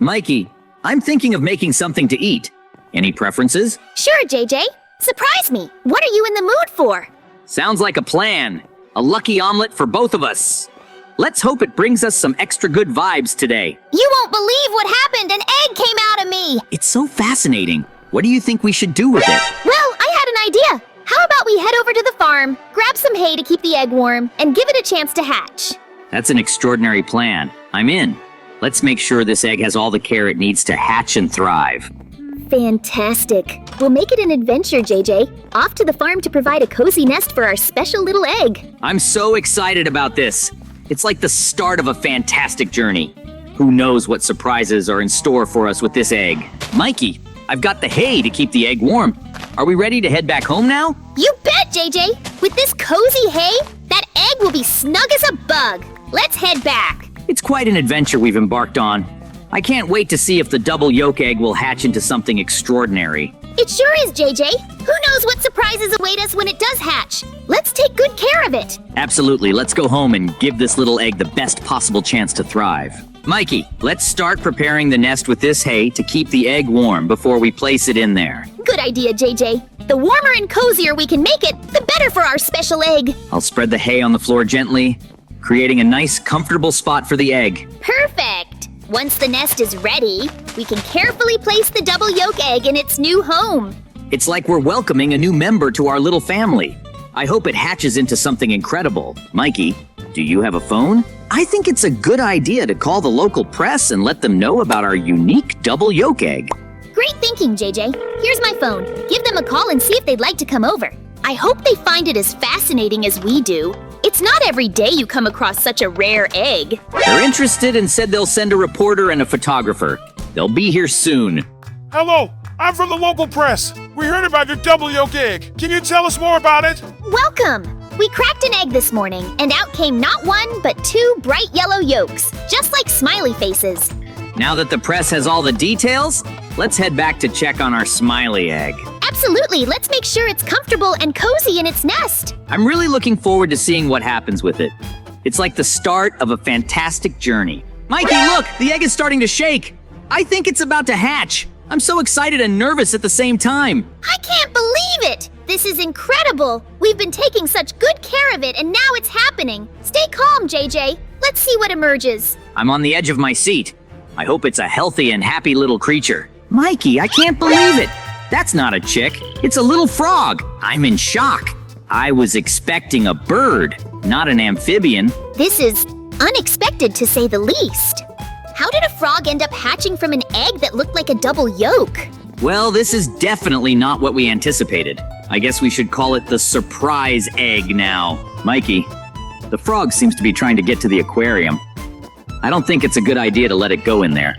Mikey, I'm thinking of making something to eat. Any preferences? Sure, JJ. Surprise me. What are you in the mood for? Sounds like a plan. A lucky omelet for both of us. Let's hope it brings us some extra good vibes today. You won't believe what happened. An egg came out of me. It's so fascinating. What do you think we should do with it? Well, I had an idea. How about we head over to the farm, grab some hay to keep the egg warm, and give it a chance to hatch? That's an extraordinary plan. I'm in. Let's make sure this egg has all the care it needs to hatch and thrive. Fantastic. We'll make it an adventure, JJ. Off to the farm to provide a cozy nest for our special little egg. I'm so excited about this. It's like the start of a fantastic journey. Who knows what surprises are in store for us with this egg? Mikey, I've got the hay to keep the egg warm. Are we ready to head back home now? You bet, JJ. With this cozy hay, that egg will be snug as a bug. Let's head back. It's quite an adventure we've embarked on. I can't wait to see if the double yolk egg will hatch into something extraordinary. It sure is, JJ. Who knows what surprises await us when it does hatch? Let's take good care of it. Absolutely. Let's go home and give this little egg the best possible chance to thrive. Mikey, let's start preparing the nest with this hay to keep the egg warm before we place it in there. Good idea, JJ. The warmer and cozier we can make it, the better for our special egg. I'll spread the hay on the floor gently, creating a nice, comfortable spot for the egg. Perfect. Once the nest is ready, we can carefully place the double yolk egg in its new home. It's like we're welcoming a new member to our little family. I hope it hatches into something incredible. Mikey, do you have a phone? I think it's a good idea to call the local press and let them know about our unique double yolk egg. Great thinking, JJ. Here's my phone. Give them a call and see if they'd like to come over. I hope they find it as fascinating as we do. It's not every day you come across such a rare egg. They're interested and said they'll send a reporter and a photographer. They'll be here soon. Hello, I'm from the local press. We heard about your double yolk egg. Can you tell us more about it? Welcome. We cracked an egg this morning, and out came not one, but two bright yellow yolks, just like smiley faces. Now that the press has all the details, let's head back to check on our smiley egg. Absolutely. Let's make sure it's comfortable and cozy in its nest. I'm really looking forward to seeing what happens with it. It's like the start of a fantastic journey. Mikey, look! The egg is starting to shake! I think it's about to hatch! I'm so excited and nervous at the same time. I can't believe it! This is incredible! We've been taking such good care of it, and now it's happening. Stay calm, JJ. Let's see what emerges. I'm on the edge of my seat. I hope it's a healthy and happy little creature. Mikey, I can't believe it! That's not a chick. It's a little frog. I'm in shock. I was expecting a bird, not an amphibian. This is unexpected, to say the least. How did a frog end up hatching from an egg that looked like a double yolk? Well, this is definitely not what we anticipated. I guess we should call it the surprise egg now. Mikey, the frog seems to be trying to get to the aquarium. I don't think it's a good idea to let it go in there.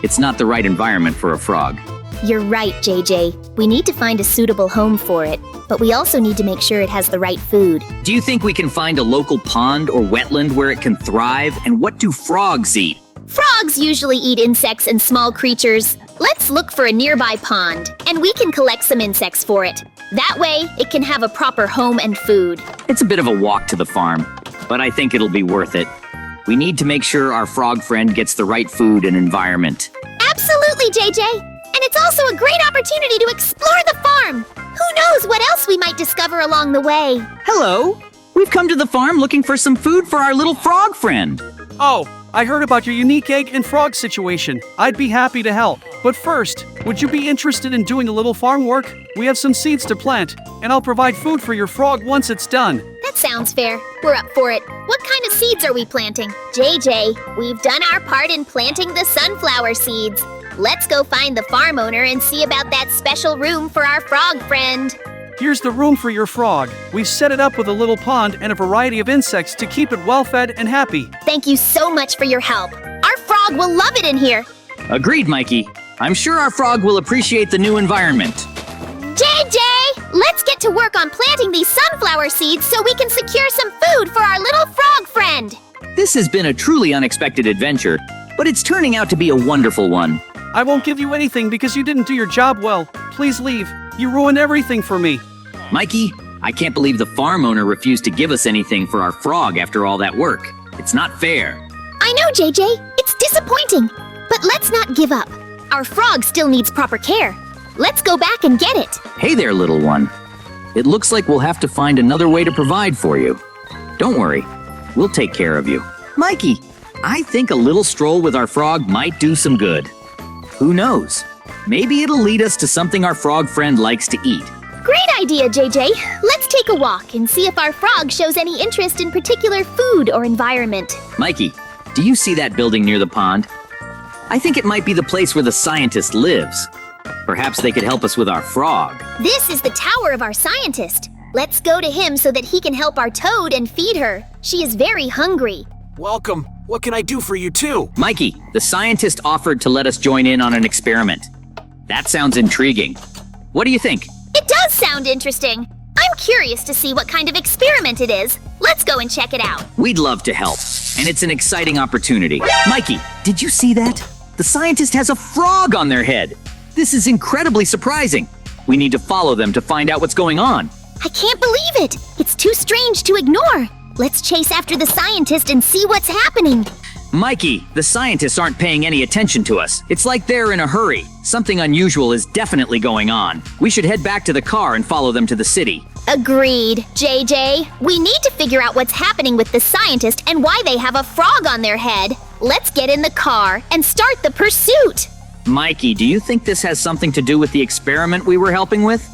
It's not the right environment for a frog. You're right, JJ. We need to find a suitable home for it, but we also need to make sure it has the right food. Do you think we can find a local pond or wetland where it can thrive? And what do frogs eat? Frogs usually eat insects and small creatures. Let's look for a nearby pond, and we can collect some insects for it. That way, it can have a proper home and food. It's a bit of a walk to the farm, but I think it'll be worth it. We need to make sure our frog friend gets the right food and environment. Absolutely, JJ! And it's also a great opportunity to explore the farm. Who knows what else we might discover along the way? Hello! We've come to the farm looking for some food for our little frog friend. Oh, I heard about your unique egg and frog situation. I'd be happy to help. But first, would you be interested in doing a little farm work? We have some seeds to plant, and I'll provide food for your frog once it's done. That sounds fair. We're up for it. What kind of seeds are we planting? JJ, we've done our part in planting the sunflower seeds. Let's go find the farm owner and see about that special room for our frog friend. Here's the room for your frog. We've set it up with a little pond and a variety of insects to keep it well-fed and happy. Thank you so much for your help. Our frog will love it in here. Agreed, Mikey. I'm sure our frog will appreciate the new environment. JJ, let's get to work on planting these sunflower seeds so we can secure some food for our little frog friend. This has been a truly unexpected adventure, but it's turning out to be a wonderful one. I won't give you anything because you didn't do your job well. Please leave. You ruined everything for me. Mikey, I can't believe the farm owner refused to give us anything for our frog after all that work. It's not fair. I know, JJ. It's disappointing. But let's not give up. Our frog still needs proper care. Let's go back and get it. Hey there, little one. It looks like we'll have to find another way to provide for you. Don't worry, we'll take care of you. Mikey, I think a little stroll with our frog might do some good. Who knows? Maybe it'll lead us to something our frog friend likes to eat. Great idea, JJ. Let's take a walk and see if our frog shows any interest in particular food or environment. Mikey, do you see that building near the pond? I think it might be the place where the scientist lives. Perhaps they could help us with our frog. This is the tower of our scientist. Let's go to him so that he can help our toad and feed her. She is very hungry. Welcome. What can I do for you too? Mikey, the scientist offered to let us join in on an experiment. That sounds intriguing. What do you think? It does sound interesting. I'm curious to see what kind of experiment it is. Let's go and check it out. We'd love to help, and it's an exciting opportunity. Mikey, did you see that? The scientist has a frog on their head. This is incredibly surprising. We need to follow them to find out what's going on. I can't believe it. It's too strange to ignore. Let's chase after the scientist and see what's happening. Mikey, the scientists aren't paying any attention to us. It's like they're in a hurry. Something unusual is definitely going on. We should head back to the car and follow them to the city. Agreed, JJ. We need to figure out what's happening with the scientist and why they have a frog on their head. Let's get in the car and start the pursuit. Mikey, do you think this has something to do with the experiment we were helping with?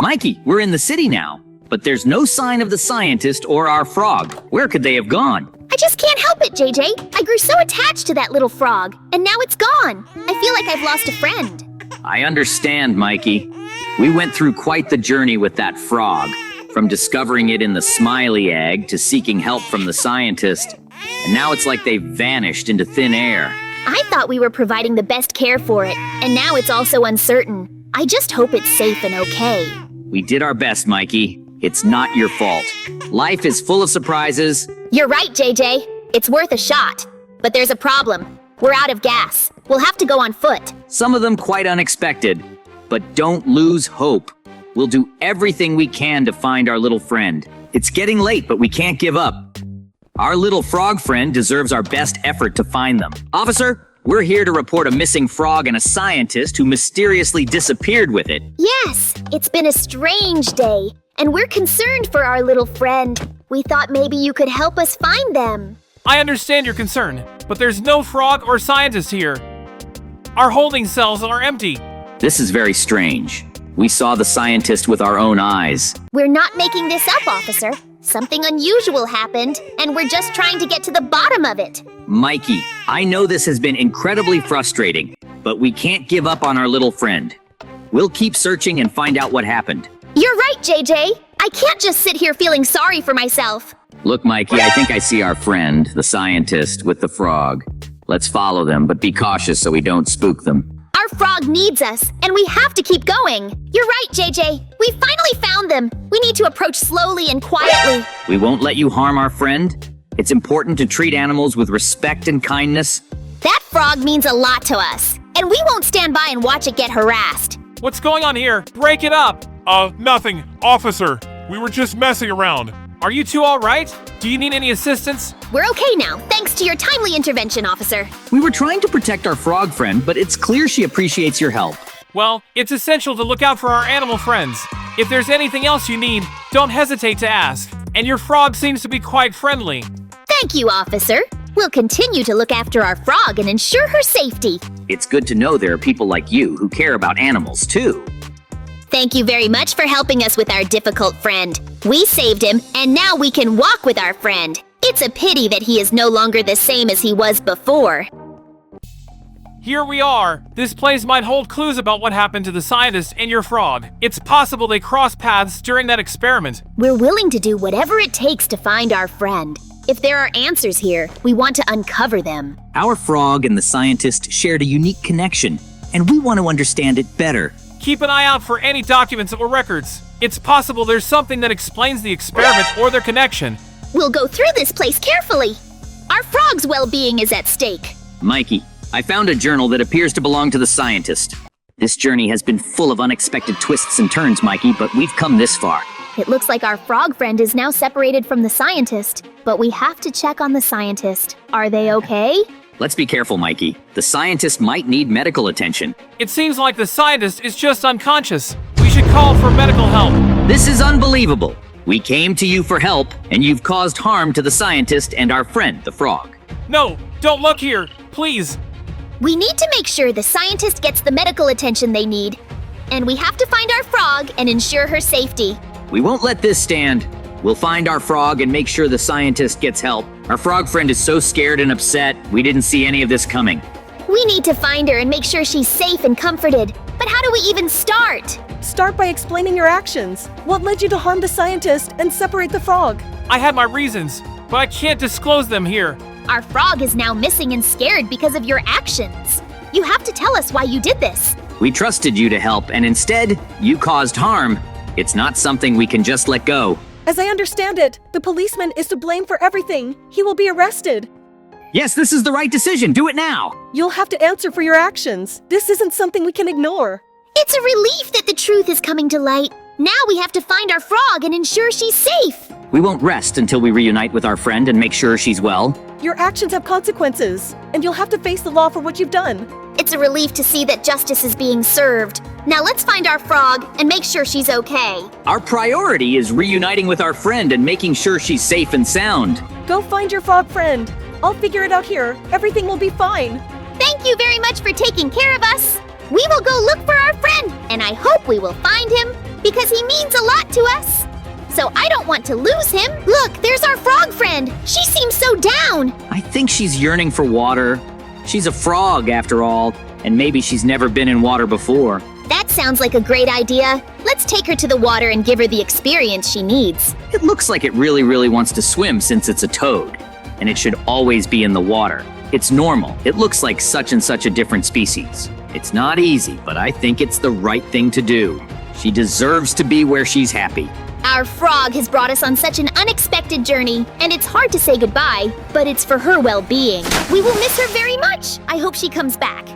Mikey, we're in the city now, but there's no sign of the scientist or our frog. Where could they have gone? I just can't help it, JJ. I grew so attached to that little frog, and now it's gone. I feel like I've lost a friend. I understand, Mikey. We went through quite the journey with that frog, from discovering it in the smiley egg to seeking help from the scientist, and now it's like they've vanished into thin air. I thought we were providing the best care for it, and now it's all so uncertain. I just hope it's safe and okay. We did our best, Mikey. It's not your fault. Life is full of surprises. You're right, JJ. It's worth a shot. But there's a problem. We're out of gas. We'll have to go on foot. Some of them quite unexpected. But don't lose hope. We'll do everything we can to find our little friend. It's getting late, but we can't give up. Our little frog friend deserves our best effort to find them. Officer, we're here to report a missing frog and a scientist who mysteriously disappeared with it. Yes, it's been a strange day, and we're concerned for our little friend. We thought maybe you could help us find them. I understand your concern, but there's no frog or scientist here. Our holding cells are empty. This is very strange. We saw the scientist with our own eyes. We're not making this up, officer. Something unusual happened, and we're just trying to get to the bottom of it. Mikey, I know this has been incredibly frustrating, but we can't give up on our little friend. We'll keep searching and find out what happened. You're right, JJ. I can't just sit here feeling sorry for myself. Look, Mikey, I think I see our friend, the scientist, with the frog. Let's follow them, but be cautious so we don't spook them. Our frog needs us, and we have to keep going. You're right, JJ. We finally found them. We need to approach slowly and quietly. We won't let you harm our friend. It's important to treat animals with respect and kindness. That frog means a lot to us, and we won't stand by and watch it get harassed. What's going on here? Break it up! Nothing. Officer, we were just messing around. Are you two all right? Do you need any assistance? We're okay now, thanks to your timely intervention, officer. We were trying to protect our frog friend, but it's clear she appreciates your help. Well, it's essential to look out for our animal friends. If there's anything else you need, don't hesitate to ask. And your frog seems to be quite friendly. Thank you, officer. We'll continue to look after our frog and ensure her safety. It's good to know there are people like you who care about animals, too. Thank you very much for helping us with our difficult friend. We saved him, and now we can walk with our friend. It's a pity that he is no longer the same as he was before. Here we are. This place might hold clues about what happened to the scientist and your frog. It's possible they crossed paths during that experiment. We're willing to do whatever it takes to find our friend. If there are answers here, we want to uncover them. Our frog and the scientist shared a unique connection, and we want to understand it better. Keep an eye out for any documents or records. It's possible there's something that explains the experiment or their connection. We'll go through this place carefully. Our frog's well-being is at stake. Mikey, I found a journal that appears to belong to the scientist. This journey has been full of unexpected twists and turns, Mikey, but we've come this far. It looks like our frog friend is now separated from the scientist, but we have to check on the scientist. Are they okay? Let's be careful, Mikey. The scientist might need medical attention. It seems like the scientist is just unconscious. We should call for medical help. This is unbelievable. We came to you for help, and you've caused harm to the scientist and our friend, the frog. No, don't look here, please. We need to make sure the scientist gets the medical attention they need. And we have to find our frog and ensure her safety. We won't let this stand. We'll find our frog and make sure the scientist gets help. Our frog friend is so scared and upset, we didn't see any of this coming. We need to find her and make sure she's safe and comforted. But how do we even start? Start by explaining your actions. What led you to harm the scientist and separate the frog? I had my reasons, but I can't disclose them here. Our frog is now missing and scared because of your actions. You have to tell us why you did this. We trusted you to help, and instead, you caused harm. It's not something we can just let go. As I understand it, the policeman is to blame for everything. He will be arrested. Yes, this is the right decision. Do it now. You'll have to answer for your actions. This isn't something we can ignore. It's a relief that the truth is coming to light. Now we have to find our frog and ensure she's safe. We won't rest until we reunite with our friend and make sure she's well. Your actions have consequences, and you'll have to face the law for what you've done. It's a relief to see that justice is being served. Now let's find our frog and make sure she's okay. Our priority is reuniting with our friend and making sure she's safe and sound. Go find your frog friend. I'll figure it out here. Everything will be fine. Thank you very much for taking care of us. We will go look for our friend, and I hope we will find him because he means a lot to us. So I don't want to lose him. Look, there's our frog friend. She seems so down. I think she's yearning for water. She's a frog, after all, and maybe she's never been in water before. That sounds like a great idea. Let's take her to the water and give her the experience she needs. It looks like it really wants to swim since it's a toad, and it should always be in the water. It's normal. It looks like such and such a different species. It's not easy, but I think it's the right thing to do. She deserves to be where she's happy. Our frog has brought us on such an unexpected journey, and it's hard to say goodbye, but it's for her well-being. We will miss her very much. I hope she comes back.